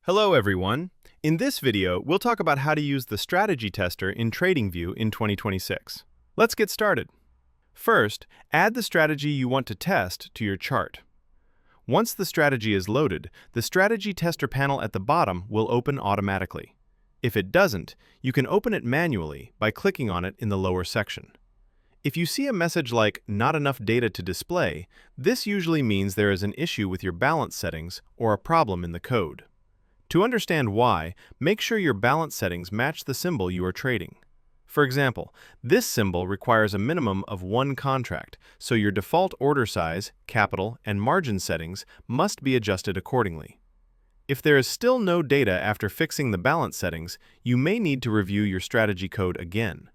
Hello everyone. In this video, we'll talk about how to use the strategy tester in TradingView in 2026. Let's get started. First, add the strategy you want to test to your chart. Once the strategy is loaded, the strategy tester panel at the bottom will open automatically. If it doesn't, you can open it manually by clicking on it in the lower section. If you see a message like "not enough data to display," this usually means there is an issue with your balance settings or a problem in the code. To understand why, make sure your balance settings match the symbol you are trading. For example, this symbol requires a minimum of one contract, so your default order size, capital, and margin settings must be adjusted accordingly. If there is still no data after fixing the balance settings, you may need to review your strategy code again.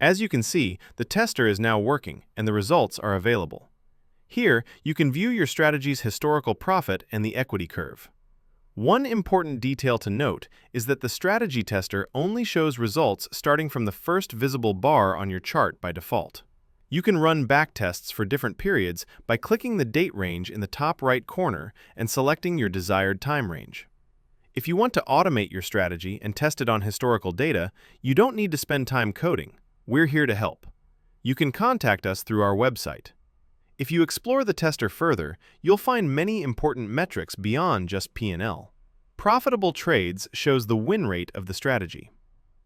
As you can see, the tester is now working and the results are available. Here, you can view your strategy's historical profit and the equity curve. One important detail to note is that the strategy tester only shows results starting from the first visible bar on your chart by default. You can run backtests for different periods by clicking the date range in the top right corner and selecting your desired time range. If you want to automate your strategy and test it on historical data, you don't need to spend time coding. We're here to help. You can contact us through our website. If you explore the tester further, you'll find many important metrics beyond just P&L. Profitable trades shows the win rate of the strategy.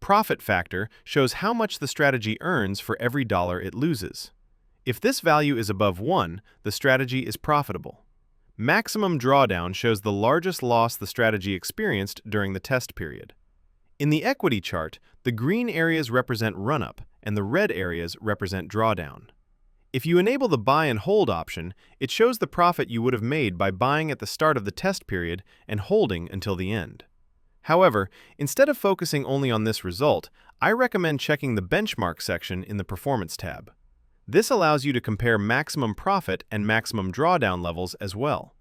Profit factor shows how much the strategy earns for every dollar it loses. If this value is above 1, the strategy is profitable. Maximum drawdown shows the largest loss the strategy experienced during the test period. In the equity chart, the green areas represent run-up and the red areas represent drawdown. If you enable the buy and hold option, it shows the profit you would have made by buying at the start of the test period and holding until the end. However, instead of focusing only on this result, I recommend checking the benchmark section in the Performance tab. This allows you to compare maximum profit and maximum drawdown levels as well.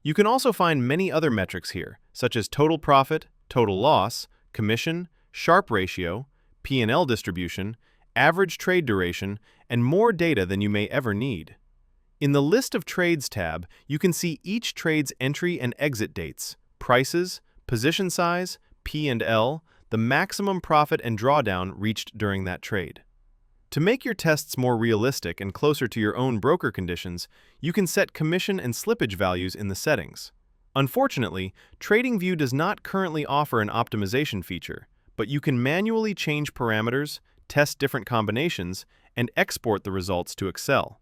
You can also find many other metrics here, such as total profit, total loss, commission, Sharpe ratio, P&L distribution, average trade duration, and more data than you may ever need. In the List of Trades tab, you can see each trade's entry and exit dates, prices, position size, P&L, the maximum profit and drawdown reached during that trade. To make your tests more realistic and closer to your own broker conditions, you can set commission and slippage values in the settings. Unfortunately, TradingView does not currently offer an optimization feature, but you can manually change parameters, test different combinations, and export the results to Excel.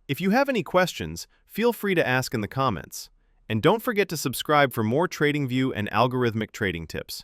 If you have any questions, feel free to ask in the comments. And don't forget to subscribe for more TradingView and algorithmic trading tips.